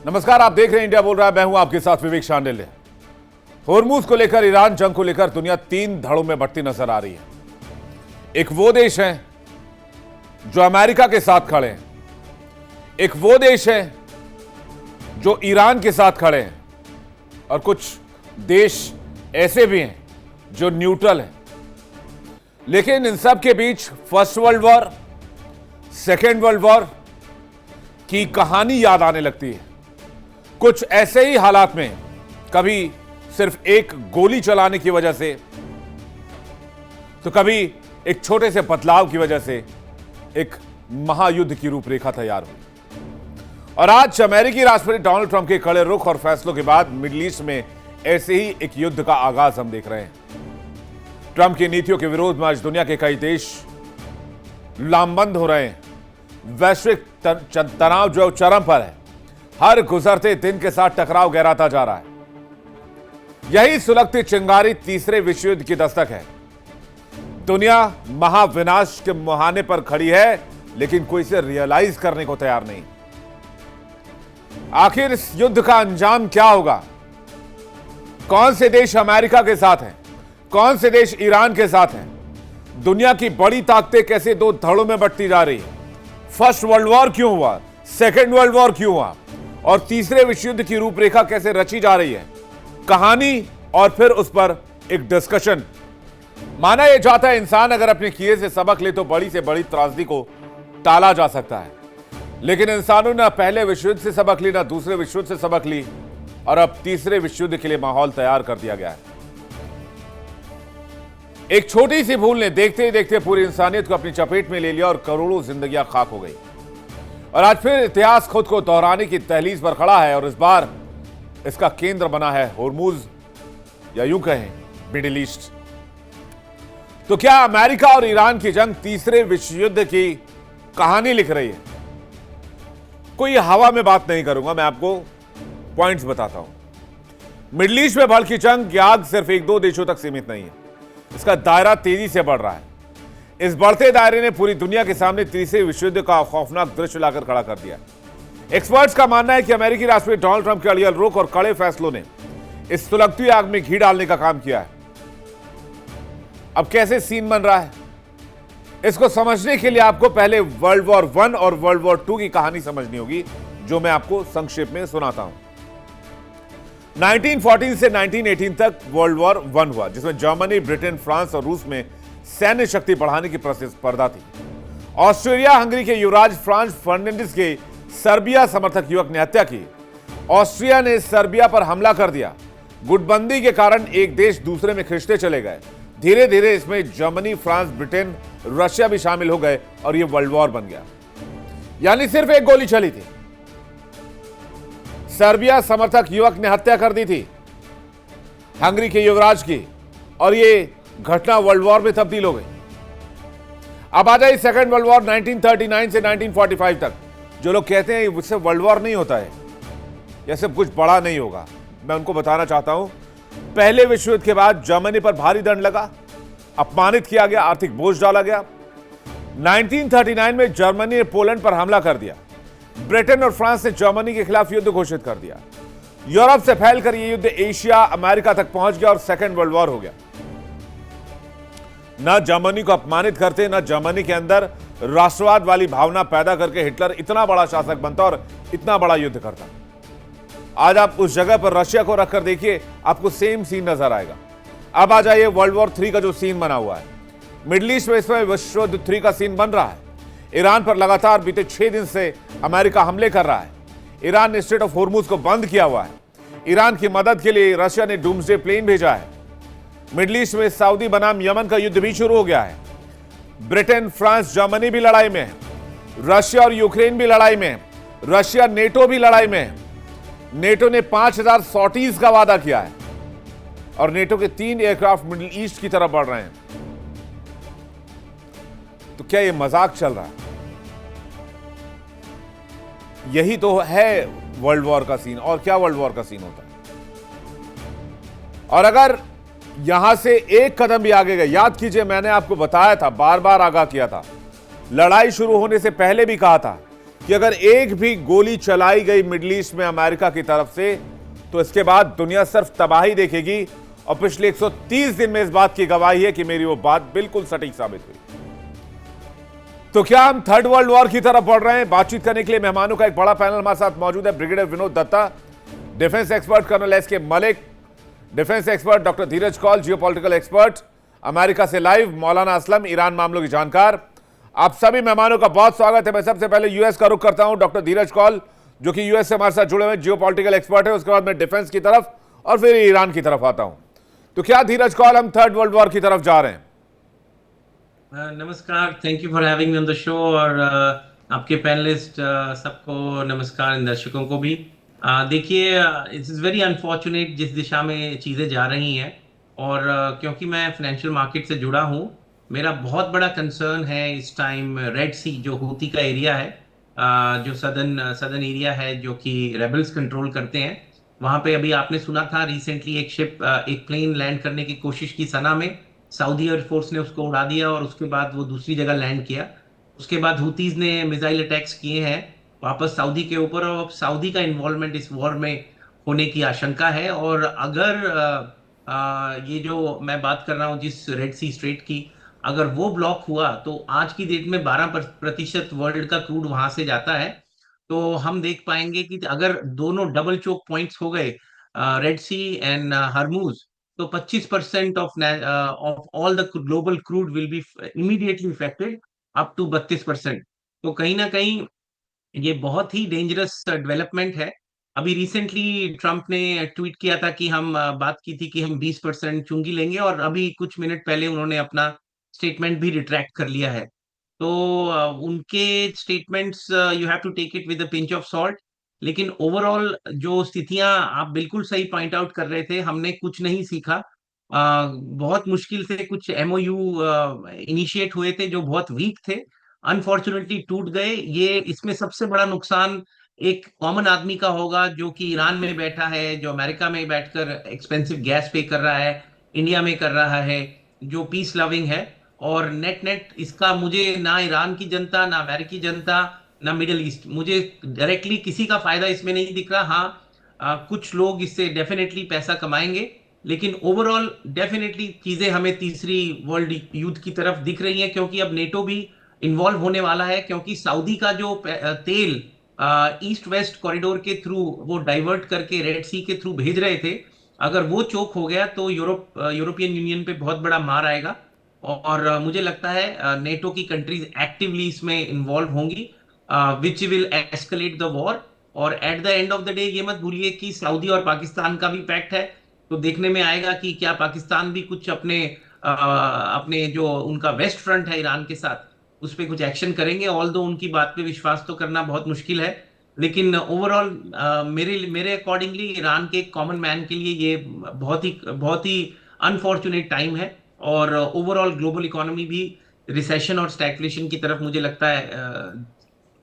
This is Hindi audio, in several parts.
नमस्कार, आप देख रहे हैं इंडिया बोल रहा है। मैं हूं आपके साथ विवेक शांडिल्य। होर्मुज को लेकर, ईरान जंग को लेकर दुनिया तीन धड़ों में बढ़ती नजर आ रही है। एक वो देश है जो अमेरिका के साथ खड़े हैं, एक वो देश है जो ईरान के साथ खड़े हैं, और कुछ देश ऐसे भी हैं जो न्यूट्रल हैं। लेकिन इन सब के बीच first world war, second world war की कहानी याद आने लगती है। कुछ ऐसे ही हालात में कभी सिर्फ एक गोली चलाने की वजह से, तो कभी एक छोटे से बदलाव की वजह से एक महायुद्ध की रूपरेखा तैयार हुई। और आज अमेरिकी राष्ट्रपति डोनाल्ड ट्रंप के कड़े रुख और फैसलों के बाद मिडिल ईस्ट में ऐसे ही एक युद्ध का आगाज हम देख रहे हैं। ट्रंप की नीतियों के विरोध में आज दुनिया के कई देश लामबंद हो रहे हैं। वैश्विक तनाव जो चरम पर है, हर गुजरते दिन के साथ टकराव गहराता जा रहा है। यही सुलगती चिंगारी तीसरे विश्व युद्ध की दस्तक है। दुनिया महाविनाश के मुहाने पर खड़ी है, लेकिन कोई इसे रियलाइज करने को तैयार नहीं। आखिर इस युद्ध का अंजाम क्या होगा? कौन से देश अमेरिका के साथ हैं? कौन से देश ईरान के साथ हैं? दुनिया की बड़ी ताकतें कैसे दो धड़ों में बढ़ती जा रही है? फर्स्ट वर्ल्ड वॉर क्यों हुआ? सेकेंड वर्ल्ड वॉर क्यों हुआ? और तीसरे विश्व युद्ध की रूपरेखा कैसे रची जा रही है? कहानी और फिर उस पर एक डिस्कशन। माना यह जाता है इंसान अगर अपने किए से सबक ले तो बड़ी से बड़ी त्रासदी को टाला जा सकता है। लेकिन इंसानों ने पहले विश्व युद्ध से सबक ली, ना दूसरे विश्व युद्ध से सबक ली, और अब तीसरे विश्व युद्ध के लिए माहौल तैयार कर दिया गया है। एक छोटी सी भूल ने देखते ही देखते पूरी इंसानियत को अपनी चपेट में ले लिया और करोड़ों जिंदगियां खाक हो गई। और आज फिर इतिहास खुद को दोहराने की तहलीज पर खड़ा है, और इस बार इसका केंद्र बना है होर्मुज, या यूं कहें मिडिल ईस्ट। तो क्या अमेरिका और ईरान की जंग तीसरे विश्व युद्ध की कहानी लिख रही है? कोई हवा में बात नहीं करूंगा, मैं आपको पॉइंट्स बताता हूं। मिडिल ईस्ट में भड़की जंग की आग सिर्फ एक दो देशों तक सीमित नहीं है, इसका दायरा तेजी से बढ़ रहा है। इस बढ़ते दायरे ने पूरी दुनिया के सामने तीसरे विश्व युद्ध का खौफनाक दृश्य लाकर खड़ा कर दिया। एक्सपर्ट्स का मानना है कि अमेरिकी राष्ट्रपति डोनाल्ड ट्रंप के अड़ियल रुख और कड़े फैसलों ने इस सुलगती आग में घी डालने का काम किया है। अब कैसे सीन बन रहा है, इसको समझने के लिए आपको पहले वर्ल्ड वॉर 1 और वर्ल्ड वॉर 2 की कहानी समझनी होगी, जो मैं आपको संक्षेप में सुनाता हूं। 1914 से 1918 तक वर्ल्ड वॉर 1 हुआ, जिसमें जर्मनी, ब्रिटेन, फ्रांस और रूस में सैन्य शक्ति बढ़ाने की प्रतिस्पर्धा थी। ऑस्ट्रिया हंगरी के युवराज फ्रांस फर्नांडिस के सर्बिया समर्थक युवक ने हत्या की। ऑस्ट्रिया ने सर्बिया पर हमला कर दिया। गुटबंदी के कारण एक देश दूसरे में खिंचते चले गए। धीरे धीरे इसमें जर्मनी, फ्रांस, ब्रिटेन, रशिया भी शामिल हो गए और यह वर्ल्ड वॉर बन गया। यानी सिर्फ एक गोली चली थी, सर्बिया समर्थक युवक ने हत्या कर दी थी हंगरी के युवराज की, और यह घटना वर्ल्ड वॉर में तब्दील हो गई। अब आ जाए सेकेंड वर्ल्ड वॉर 1939 से 1945 तक। जो लोग कहते हैं इससे वर्ल्ड वॉर नहीं होता है या सब कुछ बड़ा नहीं होगा, मैं उनको बताना चाहता हूं, पहले विश्व युद्ध के बाद जर्मनी पर भारी दंड लगा, अपमानित किया गया, आर्थिक बोझ डाला गया। 1939 में जर्मनी ने पोलैंड पर हमला कर दिया। ब्रिटेन और फ्रांस ने जर्मनी के खिलाफ युद्ध घोषित कर दिया। यूरोप से फैलकर यह युद्ध एशिया, अमेरिका तक पहुंच गया और सेकेंड वर्ल्ड वॉर हो गया। न जर्मनी को अपमानित करते, न जर्मनी के अंदर राष्ट्रवाद वाली भावना पैदा करके हिटलर इतना बड़ा शासक बनता और इतना बड़ा युद्ध करता। आज आप उस जगह पर रशिया को रखकर देखिए, आपको सेम सीन नजर आएगा। अब आ जाइए वर्ल्ड वॉर 3 का जो सीन बना हुआ है। मिडिल ईस्ट में इसमें विश्व युद्ध 3 का सीन बन रहा है। ईरान पर लगातार बीते 6 दिन से अमेरिका हमले कर रहा है। ईरान ने स्ट्रेट ऑफ होर्मुज को बंद किया हुआ है। ईरान की मदद के लिए रशिया ने डूम्सडे प्लेन भेजा है। मिडिल ईस्ट में सऊदी बनाम यमन का युद्ध भी शुरू हो गया है। ब्रिटेन, फ्रांस, जर्मनी भी लड़ाई में है। रशिया और यूक्रेन भी लड़ाई में है। रशिया, नेटो भी लड़ाई में है। नेटो ने 5000 सॉर्टीज का वादा किया है और नेटो के 3 एयरक्राफ्ट मिडिल ईस्ट की तरफ बढ़ रहे हैं। तो क्या यह मजाक चल रहा है? यही तो है वर्ल्ड वॉर का सीन। और क्या वर्ल्ड वॉर का सीन होता है? और अगर यहां से एक कदम भी आगे गए, याद कीजिए मैंने आपको बताया था, बार बार आगाह किया था, लड़ाई शुरू होने से पहले भी कहा था कि अगर एक भी गोली चलाई गई मिडिल ईस्ट में अमेरिका की तरफ से तो इसके बाद दुनिया सिर्फ तबाही देखेगी। और पिछले 130 दिन में इस बात की गवाही है कि मेरी वो बात बिल्कुल सटीक साबित हुई। तो क्या हम थर्ड वर्ल्ड वॉर की तरफ बढ़ रहे हैं? बातचीत करने के लिए मेहमानों का एक बड़ा पैनल हमारे साथ मौजूद है। Brigadier Vinod Dutta, defence expert colonel S K Malik, defence expert doctor Dheeraj Kaul, geopolitical expert America से लाइव मौलाना असलम, ईरान मामलों की जानकार। आप सभी मेहमानों का बहुत स्वागत है। मैं सबसे पहले यूएस का रुख करता हूं, डॉक्टर धीरज कौल जो कि यूएस से हमारे साथ जुड़े हुए जियोपॉलिटिकल एक्सपर्ट है। उसके बाद मैं डिफेंस की तरफ और फिर ईरान की तरफ आता हूं। तो क्या धीरज कौल हम थर्ड वर्ल्ड वॉर की तरफ जा रहे हैं? नमस्कार, thank you for having me on the show. और आपके पैनलिस्ट सबको नमस्कार, दर्शकों को भी। देखिए, इट्स इज़ वेरी अनफॉर्चुनेट जिस दिशा में चीज़ें जा रही हैं। और क्योंकि मैं फाइनेंशियल मार्केट से जुड़ा हूँ, मेरा बहुत बड़ा कंसर्न है इस टाइम रेड सी जो हूती का एरिया है, जो सदर्न सदर्न एरिया है जो कि रेबल्स कंट्रोल करते हैं। वहाँ पे अभी आपने सुना था रिसेंटली एक प्लेन लैंड करने की कोशिश की सना में। सऊदी एयरफोर्स ने उसको उड़ा दिया और उसके बाद वो दूसरी जगह लैंड किया। उसके बाद हुतीज ने मिसाइल अटैक्स किए हैं वापस सऊदी के ऊपर, और अब सऊदी का इन्वॉल्वमेंट इस वॉर में होने की आशंका है। और अगर ये जो मैं बात कर रहा हूँ जिस रेड सी स्ट्रेट की, अगर वो ब्लॉक हुआ तो आज की डेट में 12% वर्ल्ड का क्रूड वहां से जाता है। तो हम देख पाएंगे कि अगर दोनों डबल चोक पॉइंट्स हो गए, रेड सी एंड हरमुज, तो 25% of all the global crude will be immediately affected, up to 32%। तो कहीं ना कहीं ये बहुत ही डेंजरस डेवलपमेंट है। अभी रिसेंटली ट्रम्प ने ट्वीट किया था कि हम बात की थी कि हम 20% चुंगी लेंगे, और अभी कुछ मिनट पहले उन्होंने अपना स्टेटमेंट भी रिट्रैक्ट कर लिया है। तो उनके statements you have to take it with a pinch of salt. लेकिन ओवरऑल जो स्थितियां आप बिल्कुल सही पॉइंट आउट कर रहे थे, हमने कुछ नहीं सीखा। बहुत मुश्किल से कुछ एमओयू इनिशिएट हुए थे जो बहुत वीक थे, अनफॉर्चुनेटली टूट गए। ये इसमें सबसे बड़ा नुकसान एक कॉमन आदमी का होगा जो कि ईरान में बैठा है, जो अमेरिका में बैठकर एक्सपेंसिव गैस पे कर रहा है, इंडिया में कर रहा है, जो पीस लविंग है। और नेट नेट इसका मुझे ना ईरान की जनता, ना अमेरिकी जनता, ना मिडिल ईस्ट, मुझे डायरेक्टली किसी का फायदा इसमें नहीं दिख रहा। हाँ, कुछ लोग इससे डेफिनेटली पैसा कमाएंगे, लेकिन ओवरऑल डेफिनेटली चीजें हमें तीसरी वर्ल्ड युद्ध की तरफ दिख रही हैं, क्योंकि अब नेटो भी इन्वॉल्व होने वाला है। क्योंकि सऊदी का जो तेल ईस्ट वेस्ट कॉरिडोर के थ्रू वो डाइवर्ट करके रेड सी के थ्रू भेज रहे थे, अगर वो चोक हो गया तो यूरोपियन यूनियन पे बहुत बड़ा मार आएगा। और मुझे लगता है नेटो की कंट्रीज एक्टिवली इसमें इन्वॉल्व होंगी, which will escalate the war. और at the end of the day ये मत भूलिए कि सऊदी और पाकिस्तान का भी पैक्ट है। तो देखने में आएगा कि क्या पाकिस्तान भी कुछ अपने जो उनका वेस्ट फ्रंट है ईरान के साथ, उस पर कुछ एक्शन करेंगे। ऑल दो उनकी बात पे विश्वास तो करना बहुत मुश्किल है, लेकिन ओवरऑल मेरे मेरे अकॉर्डिंगली ईरान के कॉमन मैन के लिए ये बहुत ही अनफॉर्चुनेट टाइम है। और ओवरऑल ग्लोबल इकोनॉमी भी रिसेशन और स्टैग्फ्लेशन की तरफ मुझे लगता है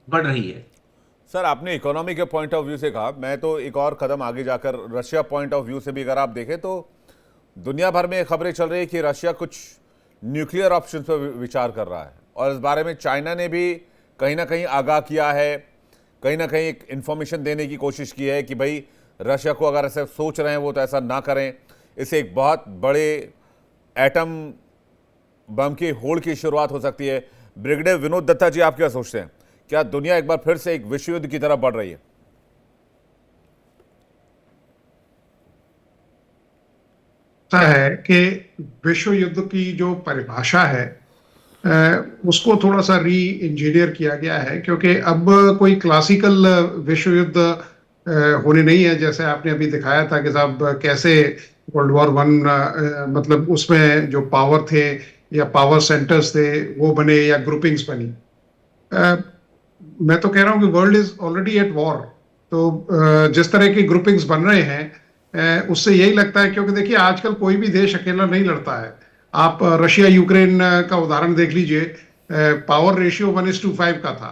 बढ़ रही है। सर, आपने इकोनॉमी के पॉइंट ऑफ व्यू से कहा, मैं तो एक और कदम आगे जाकर रशिया पॉइंट ऑफ व्यू से भी अगर आप देखें तो दुनिया भर में खबरें चल रही है कि रशिया कुछ न्यूक्लियर ऑप्शन पर विचार कर रहा है, और इस बारे में चाइना ने भी कहीं ना कहीं आगाह किया है, कहीं ना कहीं एक इन्फॉर्मेशन देने की कोशिश की है कि भाई रशिया को अगर ऐसे सोच रहे हैं वो तो ऐसा ना करें, इसे एक बहुत बड़े एटम बम की होड़ की शुरुआत हो सकती है। ब्रिगेडियर विनोद दत्ता जी, आप क्या सोचते हैं? क्या दुनिया एक बार फिर से एक विश्व युद्ध की तरफ बढ़ रही है? ऐसा है कि विश्व युद्ध की जो परिभाषा है उसको थोड़ा सा री इंजीनियर किया गया है, क्योंकि अब कोई क्लासिकल विश्व युद्ध होने नहीं है। जैसे आपने अभी दिखाया था कि साहब कैसे वर्ल्ड वॉर वन मतलब उसमें जो पावर थे या पावर सेंटर्स थे वो बने या ग्रुपिंग्स बनी। मैं तो कह रहा हूं कि world is already at war. तो जिस तरह की ग्रुपिंग्स बन रहे हैं उससे यही लगता है, क्योंकि देखिए आजकल कोई भी देश अकेला नहीं लड़ता है। आप रशिया यूक्रेन का उदाहरण देख लीजिए, पावर रेशियो 1:5 का था,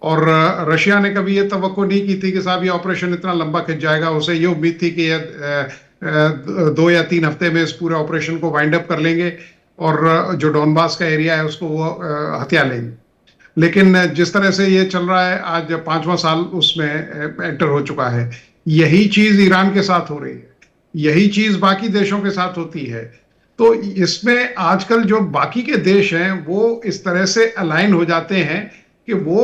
और रशिया ने कभी ये तवक्को नहीं की थी कि साहब ये ऑपरेशन इतना लंबा खिंच जाएगा। उसे ये उम्मीद थी कि 2 या 3 हफ्ते में इस पूरे ऑपरेशन को वाइंड अप कर लेंगे और जो डॉनबास का एरिया है उसको वो हथिया लेंगे। लेकिन जिस तरह से ये चल रहा है, आज 5वां साल उसमें एंटर हो चुका है। यही चीज ईरान के साथ हो रही है, यही चीज बाकी देशों के साथ होती है। तो इसमें आजकल जो बाकी के देश हैं वो इस तरह से अलाइन हो जाते हैं कि वो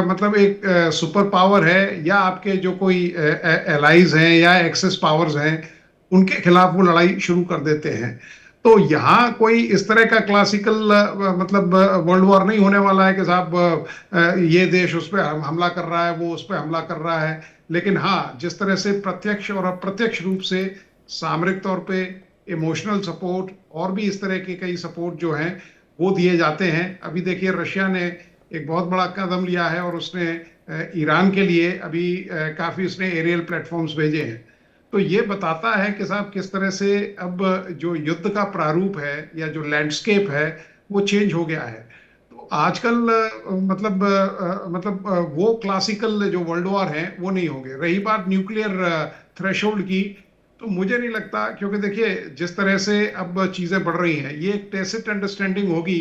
मतलब एक सुपर पावर है, या आपके जो कोई एलाइज हैं या एक्सेस पावर्स हैं, उनके खिलाफ वो लड़ाई शुरू कर देते हैं। तो यहाँ कोई इस तरह का क्लासिकल मतलब वर्ल्ड वॉर नहीं होने वाला है कि साहब ये देश उस पर हमला कर रहा है, वो उस पर हमला कर रहा है। लेकिन हाँ, जिस तरह से प्रत्यक्ष और अप्रत्यक्ष रूप से सामरिक तौर पे इमोशनल सपोर्ट और भी इस तरह के कई सपोर्ट जो हैं वो दिए जाते हैं। अभी देखिए, रशिया ने एक बहुत बड़ा कदम लिया है और उसने ईरान के लिए अभी काफी उसने एरियल प्लेटफॉर्म्स भेजे हैं। तो ये बताता है कि साहब किस तरह से अब जो युद्ध का प्रारूप है या जो लैंडस्केप है वो चेंज हो गया है। तो आजकल वो क्लासिकल जो वर्ल्ड वॉर हैं वो नहीं होंगे। रही बात न्यूक्लियर थ्रेशोल्ड की, तो मुझे नहीं लगता, क्योंकि देखिए जिस तरह से अब चीजें बढ़ रही हैं, ये एक टैसिट अंडरस्टैंडिंग होगी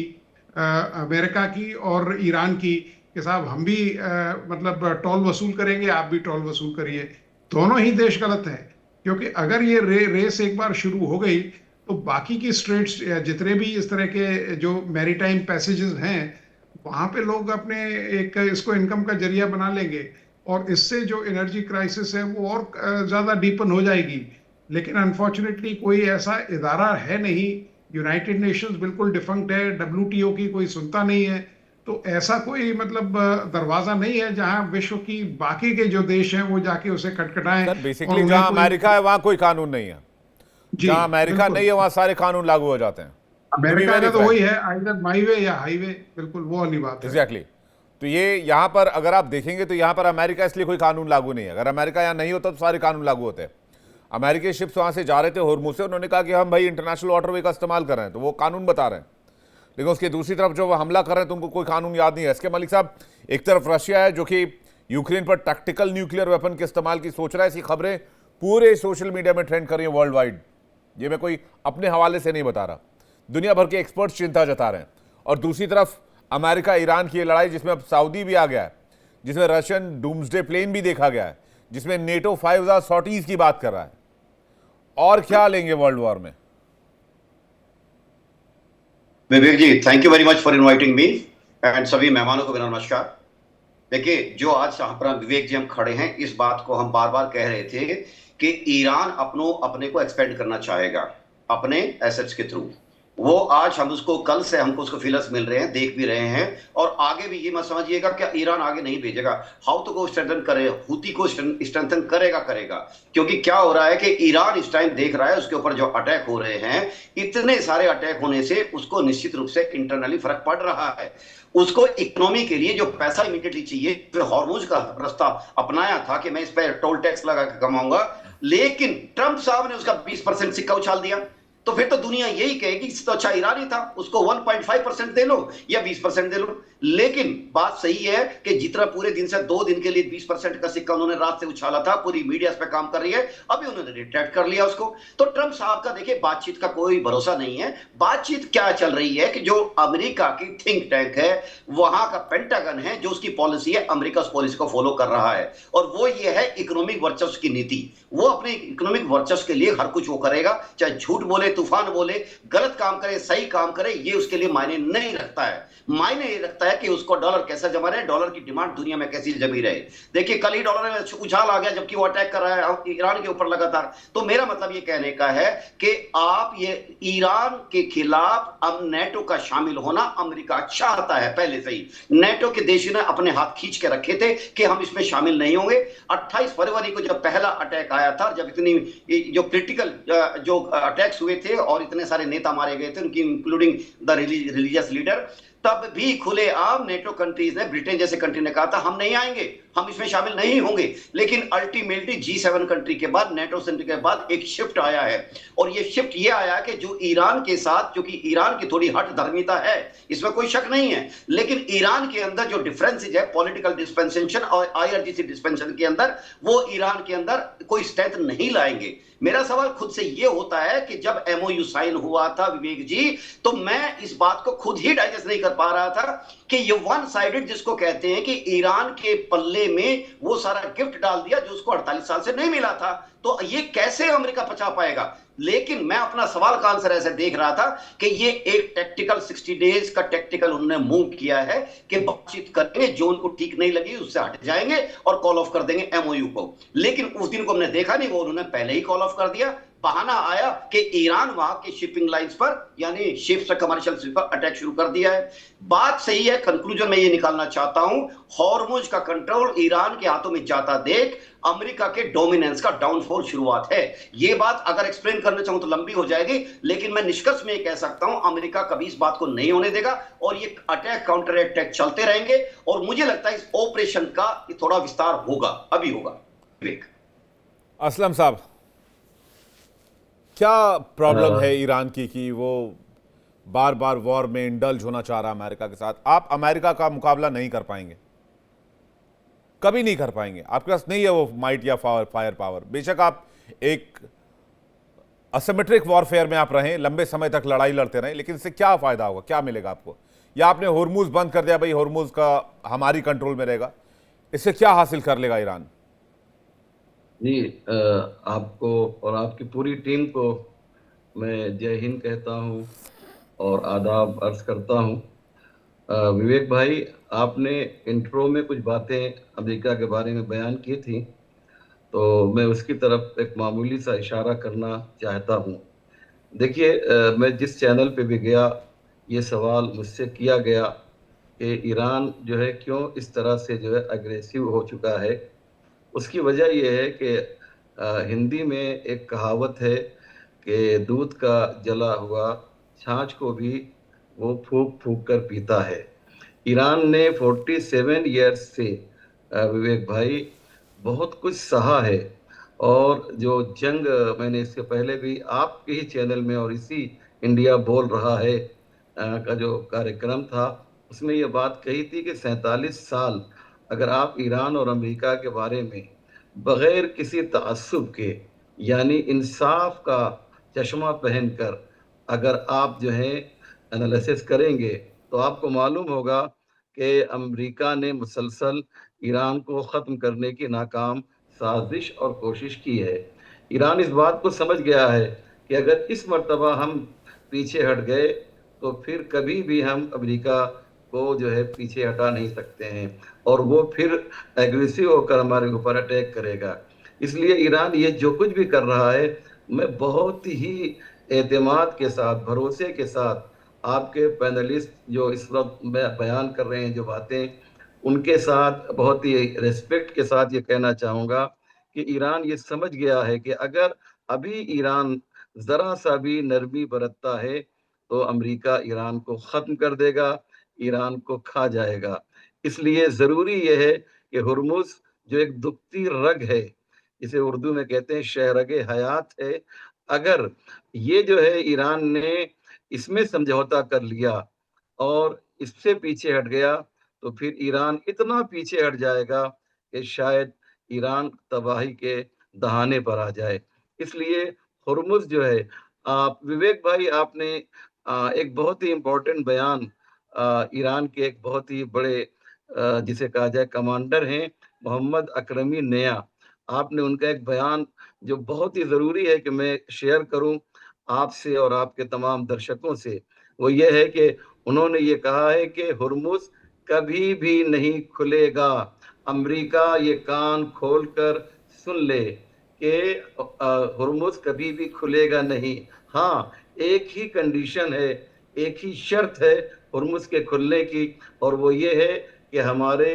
अमेरिका की और ईरान की कि साहब हम भी मतलब टोल वसूल करेंगे, आप भी टोल वसूल करिए। दोनों ही देश गलत हैं, क्योंकि अगर ये रेस एक बार शुरू हो गई तो बाकी की स्ट्रेट्स जितने भी इस तरह के जो मैरीटाइम पैसेजेस हैं वहां पे लोग अपने एक इसको इनकम का जरिया बना लेंगे, और इससे जो एनर्जी क्राइसिस है वो और ज्यादा डीपन हो जाएगी। लेकिन अनफॉर्चुनेटली कोई ऐसा इदारा है नहीं, यूनाइटेड नेशंस बिल्कुल डिफंक्ट है, WTO की कोई सुनता नहीं है। तो ऐसा कोई मतलब दरवाजा नहीं है जहां विश्व की बाकी के जो देश हैं वो जाके उसे खटखटाएं। सर और बेसिकली उन्हें जहां कोई, अमेरिका है वहां कोई कानून नहीं है। जी जहां अमेरिका बिल्कुल, नहीं है वहां सारे कानून लागू हो जाते हैं। टू बी अमेरिका वेरी का तो फ्रैंक, वही है, आइदर माई वे या हाईवे, बिल्कुल वो वाली बात है। एग्जैक्टली। तो ये यहां पर अगर आप देखेंगे तो यहां पर अमेरिका इसलिए कोई कानून लागू नहीं है। अगर अमेरिका यहां नहीं होता तो सारे कानून लागू होते हैं। अमेरिकी शिप्स वहां से जा रहे थे होर्मुज से, उन्होंने कहा कि हम भाई इंटरनेशनल वाटरवे का इस्तेमाल कर रहे हैं, तो वो कानून बता रहे हैं। लेकिन उसकी दूसरी तरफ जो वो हमला कर रहे हैं तो उनको कोई कानून याद नहीं है। इसके मलिक साहब, एक तरफ रशिया है जो कि यूक्रेन पर टैक्टिकल न्यूक्लियर वेपन के इस्तेमाल की सोच रहा है। ऐसी खबरें पूरे सोशल मीडिया में ट्रेंड कर रही है वर्ल्ड वाइड। ये मैं कोई अपने हवाले से नहीं बता रहा, दुनिया भर के एक्सपर्ट्स चिंता जता रहे हैं। और दूसरी तरफ अमेरिका ईरान की ये लड़ाई, जिसमें अब सऊदी भी आ गया है, जिसमें रशियन डूम्सडे प्लेन भी देखा गया है, जिसमें नेटो 5000 सॉर्टीज की बात कर रहा है। और क्या लेंगे वर्ल्ड वॉर में? Vivek ji, thank you very much for inviting me, and सभी मेहमानों को मेरा नमस्कार। देखिए, जो आज यहाँ पर विवेक जी हम खड़े हैं, इस बात को हम बार बार कह रहे थे कि ईरान अपने को एक्सपेंड करना चाहेगा अपने एसेट्स के थ्रू। वो आज हमको उसको फीलर्स मिल रहे हैं, देख भी रहे हैं, और आगे भी ये मत समझिएगा कि ईरान आगे नहीं भेजेगा। हाउथी को स्ट्रेंथन करे, हुती को स्ट्रेंथन करेगा। क्योंकि क्या हो रहा है कि ईरान इस टाइम देख रहा है उसके ऊपर जो अटैक हो रहे हैं, इतने सारे अटैक होने से उसको निश्चित रूप से इंटरनली फर्क पड़ रहा है। उसको इकोनॉमी के लिए जो पैसा इमीडिएटली चाहिए, फिर हॉर्मुज का रास्ता अपनाया था कि मैं इस पर टोल टैक्स लगा के कमाऊंगा, लेकिन ट्रंप साहब ने उसका 20% सिक्का उछाल दिया। तो फिर तो दुनिया यही कहेगी तो अच्छा ईरान ही था, उसको 1.5% दे लो या 20% दे लो। लेकिन बात सही है कि जितना पूरे दिन से 2 दिन के लिए 20% का सिक्का उन्होंने रात से उछाला था, पूरी मीडिया इस पे काम कर रही है, अभी उन्होंने रिट्रैक्ट कर लिया उसको। तो ट्रंप साहब का देखिए बातचीत का कोई भरोसा नहीं है। बातचीत क्या चल रही है कि जो अमेरिका की थिंक टैंक है, वहां का पेंटागन है, जो उसकी पॉलिसी है, अमेरिका उस पॉलिसी को फॉलो कर रहा है, और वो ये है इकोनॉमिक वर्चस्व की नीति। वो अपने इकोनॉमिक वर्चस्व के लिए हर कुछ वो करेगा, चाहे झूठ बोले, तूफान बोले, गलत काम करे, सही काम करे, ये उसके लिए मायने नहीं रखता है। मायने ये रखता है कि उसको डॉलर कैसा जमा रहे, डॉलर की डिमांड दुनिया में कैसी जमी रहे। देखिए, कल ही डॉलर में उछाल आ गया, जबकि वो अटैक कर रहा है ईरान के ऊपर लगातार। तो मेरा मतलब ये कहने का है कि आप ये ईरान के खिलाफ अब नेटो का शामिल होना अमेरिका चाहता है। पहले से ही नेटो के देशों ने अपने हाथ खींच के रखे थे कि हम इसमें शामिल नहीं होंगे। 28 फरवरी को जब पहला अटैक आया था, जब इतनी जो क्रिटिकल जो अटैक्स हुए थे और इतने सारे नेता मारे गए थे, उनकी इंक्लूडिंग द रिलीजियस लीडर, तब भी खुलेआम नेटो कंट्रीज ने, ब्रिटेन जैसे कंट्री ने कहा था हम नहीं आएंगे, हम इसमें शामिल नहीं होंगे। लेकिन अल्टीमेटली G7 कंट्री के बाद, नेटो कंट्री के बाद एक शिफ्ट आया है, और ये शिफ्ट ये आया कि जो ईरान के साथ, जो कि ईरान की थोड़ी हट धर्मिता है, इसमें कोई शक नहीं है, लेकिन ईरान के अंदर जो डिफरेंसेज है पॉलिटिकल डिस्पेंसेशन और IRGC डिस्पेंसेशन के अंदर, वो ईरान के अंदर कोई स्ट्रेंथ नहीं लाएंगे। मेरा सवाल खुद से ये होता है कि जब MOU साइन हुआ था विवेक जी, तो मैं इस बात को खुद ही डाइजेस्ट नहीं कर पा रहा था कि ये वन साइडेड जिसको कहते हैं कि ईरान के पल्ले में वो सारा गिफ्ट डाल दिया जो उसको 48 साल से नहीं मिला था, तो ये कैसे अमेरिका पचा पाएगा। लेकिन मैं अपना सवाल का आंसर ऐसे देख रहा था कि ये एक टैक्टिकल 60 डेज का टैक्टिकल उन्होंने मूव किया है कि बातचीत करेंगे, जो उनको ठीक नहीं लगी उससे हट जाएंगे और कॉल ऑफ कर देंगे MOU को। लेकिन उस दिन को हमने देखा नहीं, वो उन्होंने पहले ही कॉल ऑफ कर दिया। बहाना आया कि ईरान वहां के शिपिंग लाइंस पर, यानी शिप्स पर, कमर्शियल शिप पर अटैक शुरू कर दिया है। बात सही है, कंक्लूजन में ये निकालना चाहता हूं, हॉर्मुज का कंट्रोल ईरान के हाथों में जाता देख अमेरिका के डोमिनेंस का डाउनफॉल शुरुआत है। ये बात अगर एक्सप्लेन करना चाहूं तो लंबी हो जाएगी, लेकिन मैं निष्कर्ष में ये कह सकता हूं, अमेरिका कभी इस बात को नहीं होने देगा और ये अटैक काउंटर अटैक चलते रहेंगे, और मुझे लगता है इस ऑपरेशन का थोड़ा विस्तार होगा, अभी होगा। विवेक। असलम साहब, क्या प्रॉब्लम है ईरान की कि वो बार बार वॉर में इंडल्ज होना चाह रहा है अमेरिका के साथ? आप अमेरिका का मुकाबला नहीं कर पाएंगे, कभी नहीं कर पाएंगे, आपके पास नहीं है वो माइट या फायर पावर। बेशक आप एक असिमेट्रिक वॉरफेयर में आप रहें, लंबे समय तक लड़ाई लड़ते रहें, लेकिन इससे क्या फायदा होगा, क्या मिलेगा आपको? या आपने होर्मुज बंद कर दिया, भाई होर्मुज का हमारी कंट्रोल में रहेगा, इससे क्या हासिल कर लेगा ईरान? जी, आपको और आपकी पूरी टीम को मैं जय हिंद कहता हूं और आदाब अर्ज करता हूं। विवेक भाई, आपने इंट्रो में कुछ बातें अमेरिका के बारे में बयान की थी, तो मैं उसकी तरफ एक मामूली सा इशारा करना चाहता हूं। देखिए, मैं जिस चैनल पे भी गया, ये सवाल मुझसे किया गया कि ईरान जो है क्यों इस तरह से जो है अग्रेसिव हो चुका है। उसकी वजह यह है कि हिंदी में एक कहावत है कि दूध का जला हुआ छाछ को भी वो फूंक फूंक कर पीता है। ईरान ने 47 ईयर्स से विवेक भाई बहुत कुछ सहा है, और जो जंग मैंने इससे पहले भी आपके ही चैनल में और इसी इंडिया बोल रहा है का जो कार्यक्रम था, उसमें ये बात कही थी कि 47 साल अगर आप ईरान और अमेरिका के बारे में बग़ैर किसी तअस्सुब के, यानी इंसाफ का चश्मा पहनकर अगर आप जो है एनालिसिस करेंगे, तो आपको मालूम होगा कि अमेरिका ने मुसलसल ईरान को ख़त्म करने की नाकाम साजिश और कोशिश की है। ईरान इस बात को समझ गया है कि अगर इस मर्तबा हम पीछे हट गए तो फिर कभी भी हम अमेरिका को जो है पीछे हटा नहीं सकते हैं, और वो फिर एग्रेसिव होकर हमारे ऊपर अटैक करेगा। इसलिए ईरान ये जो कुछ भी कर रहा है, मैं बहुत ही एतमाद के साथ, भरोसे के साथ आपके पैनलिस्ट जो इस वक्त बयान कर रहे हैं जो बातें, उनके साथ बहुत ही रेस्पेक्ट के साथ ये कहना चाहूँगा कि ईरान ये समझ गया है कि अगर अभी ईरान ज़रा सा भी नरमी बरतता है तो अमेरिका ईरान को ख़त्म कर देगा, ईरान को खा जाएगा। इसलिए ज़रूरी यह है कि हुर्मुज़ जो एक दुखती रग है, इसे उर्दू में कहते हैं शहरगे हयात है, अगर ये जो है ईरान ने इसमें समझौता कर लिया और इससे पीछे हट गया, तो फिर ईरान इतना पीछे हट जाएगा कि शायद ईरान तबाही के दहाने पर आ जाए। इसलिए हुर्मुज़ जो है, आप विवेक भाई, आपने एक बहुत ही इम्पोर्टेंट बयान ईरान के एक बहुत ही बड़े जिसे कहा जाए कमांडर हैं, मोहम्मद अकरमी नया, आपने उनका एक बयान जो बहुत ही ज़रूरी है कि मैं शेयर करूं आपसे और आपके तमाम दर्शकों से, वो ये है कि उन्होंने ये कहा है कि हुर्मुज़ कभी भी नहीं खुलेगा। अमेरिका ये कान खोलकर सुन ले कि हुर्मुज़ कभी भी खुलेगा नहीं। हाँ, एक ही कंडीशन है, एक ही शर्त है हुर्मुज़ के खुलने की, और वो ये है कि हमारे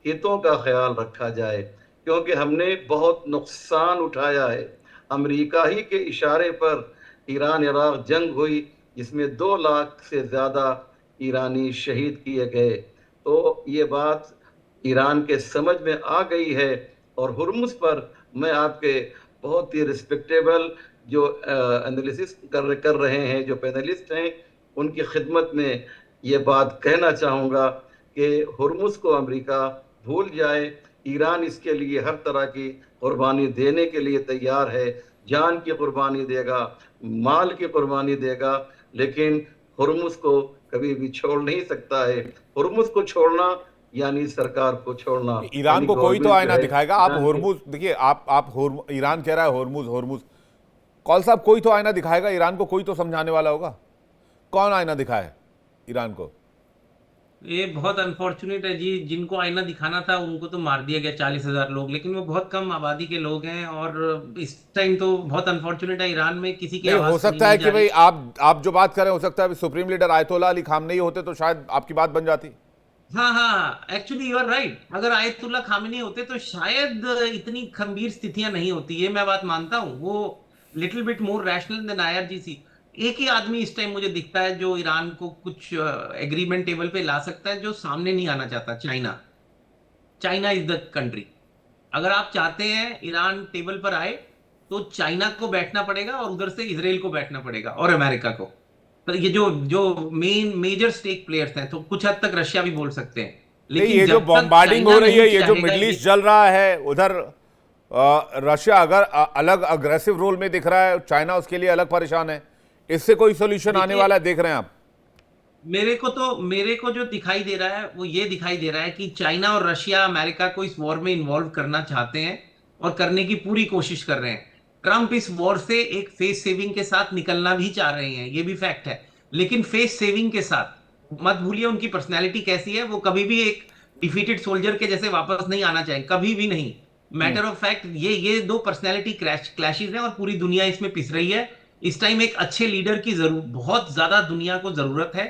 हितों का ख्याल रखा जाए, क्योंकि हमने बहुत नुकसान उठाया है। अमेरिका ही के इशारे पर ईरान इराक जंग हुई, जिसमें 2 लाख से ज़्यादा ईरानी शहीद किए गए। तो ये बात ईरान के समझ में आ गई है। और हुर्मुज पर मैं आपके बहुत ही रिस्पेक्टेबल जो एनालिसिस कर रहे हैं, जो पैनलिस्ट हैं, उनकी खिदमत में ये बात कहना चाहूँगा कि हुर्मुज को अमेरिका भूल जाए। ईरान इसके लिए हर तरह की कुर्बानी देने के लिए तैयार है, जान की कुर्बानी देगा, माल की कुर्बानी देगा, लेकिन हुर्मुज को कभी भी छोड़ नहीं सकता है। हुर्मुज को छोड़ना यानी सरकार को छोड़ना। ईरान को कोई तो आईना दिखाएगा। आप हुर्मुज देखिए, आप ईरान कह रहा है हुर्मुज, कौल साहब कोई तो आईना दिखाएगा ईरान को, कोई तो समझाने वाला होगा। कौन आईना दिखाए ईरान को? ये बहुत अनफॉर्चुनेट है जी, जिनको आईना दिखाना था उनको तो मार दिया गया 40,000 लोग, लेकिन वो बहुत कम आबादी के लोग हैं और इस टाइम तो बहुत अनफॉर्चुनेट है ईरान में किसी की नहीं, आवाज हो सुनी सकता है नहीं कि जा भाई रही। आप जो बात कर रहे हैं, हो सकता है supreme leader Ayatollah Ali Khamenei होते तो शायद आपकी बात बन जाती। हाँ हाँ, एक्चुअली यू आर राइट। अगर आयतुल्ला खामेनी होते तो शायद इतनी गंभीर स्थितियां नहीं होती, ये मैं बात मानता हूँ। वो little bit more rational than IRGC। एक ही आदमी इस टाइम मुझे दिखता है जो ईरान को कुछ एग्रीमेंट टेबल पे ला सकता है, जो सामने नहीं आना चाहता। China. China is the country. अगर आप चाहते हैं ईरान टेबल पर आए तो चाइना को बैठना पड़ेगा और उधर से इजराइल को बैठना पड़ेगा और अमेरिका को। तो ये जो जो मेजर स्टेक प्लेयर्स हैं, तो कुछ हद तक रशिया भी बोल सकते हैं, नहीं, लेकिन ये जो जब तक बॉम्बार्डिंग चाइना हो रही है, नहीं ये जो चाहेगा मिडल ईस्ट जल रहा है, उधर रशिया अगर अलग अग्रेसिव रोल में दिख रहा है, चाइना उसके लिए अलग परेशान है। इससे कोई सोल्यूशन आने वाला है, देख रहे हैं आप? मेरे को जो दिखाई दे रहा है वो ये दिखाई दे रहा है कि चाइना और रशिया अमेरिका को इस वॉर में इन्वॉल्व करना चाहते हैं और करने की पूरी कोशिश कर रहे हैं। ट्रंप इस वॉर से एक फेस सेविंग के साथ निकलना भी चाह रहे हैं, ये भी फैक्ट है। लेकिन फेस सेविंग के साथ मत भूलिए उनकी पर्सनैलिटी कैसी है। वो कभी भी एक डिफीटेड सोल्जर के जैसे वापस नहीं आना चाहेंगे, कभी भी नहीं। मैटर ऑफ फैक्ट ये दो पर्सनैलिटी क्लैशेस हैं और पूरी दुनिया इसमें पिस रही है। इस टाइम एक अच्छे लीडर की बहुत ज्यादा दुनिया को जरूरत है।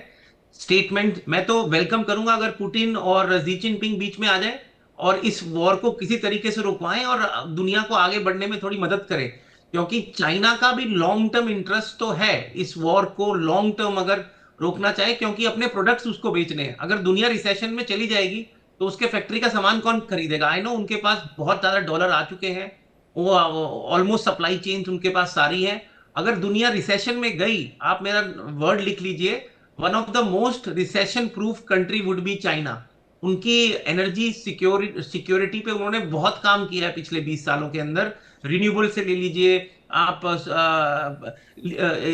स्टेटमेंट मैं तो वेलकम करूंगा अगर पुतिन और शी जिनपिंग बीच में आ जाए और इस वॉर को किसी तरीके से रुकवाएं और दुनिया को आगे बढ़ने में थोड़ी मदद करें, क्योंकि चाइना का भी लॉन्ग टर्म इंटरेस्ट तो है इस वॉर को लॉन्ग टर्म अगर रोकना चाहे, क्योंकि अपने प्रोडक्ट्स उसको बेचने हैं। अगर दुनिया रिसेशन में चली जाएगी तो उसके फैक्ट्री का सामान कौन खरीदेगा? आई नो उनके पास बहुत ज्यादा डॉलर आ चुके हैं, वो ऑलमोस्ट सप्लाई चेन उनके पास सारी है। अगर दुनिया रिसेशन में गई, आप मेरा वर्ड लिख लीजिए, one of the most recession proof country would be China. उनकी एनर्जी सिक्योरिटी पे उन्होंने बहुत काम किया है पिछले 20 सालों के अंदर। रिन्यूएबल से ले लीजिए आप,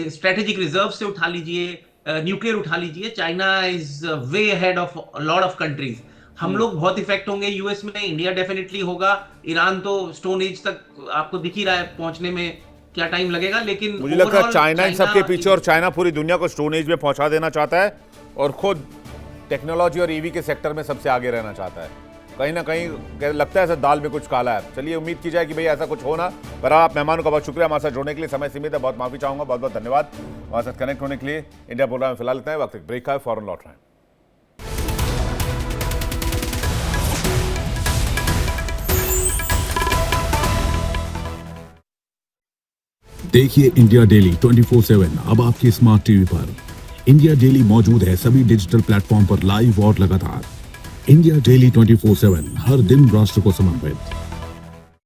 स्ट्रेटेजिक रिजर्व से उठा लीजिए, न्यूक्लियर उठा लीजिए, China is way ahead of lot of countries. हम लोग बहुत इफेक्ट होंगे यूएस में, इंडिया डेफिनेटली होगा। ईरान तो स्टोन एज तक आपको दिख ही रहा है पहुंचने में क्या टाइम लगेगा, लेकिन मुझे लगता है चाइना इन सबके पीछे, और चाइना पूरी दुनिया को स्टोन एज में पहुंचा देना चाहता है और खुद टेक्नोलॉजी और ईवी के सेक्टर में सबसे आगे रहना चाहता है। कहीं ना कहीं लगता है ऐसा दाल में कुछ काला है। चलिए उम्मीद की जाए कि भाई ऐसा कुछ हो ना। पर आप मेहमानों का बहुत शुक्रिया हमारे साथ जुड़ने के लिए। समय सीमित है, बहुत माफी चाहूंगा, बहुत बहुत धन्यवाद हमारे साथ कनेक्ट होने के लिए। इंडिया बोल रहा है फिलहाल इतना है, वक्त ब्रेक का है, फौरन लौट रहे हैं। देखिए इंडिया डेली 24/7 अब आपके स्मार्ट टीवी पर। इंडिया डेली मौजूद है सभी डिजिटल प्लेटफॉर्म पर लाइव और लगातार। इंडिया डेली 24/7 हर दिन राष्ट्र को समर्पित।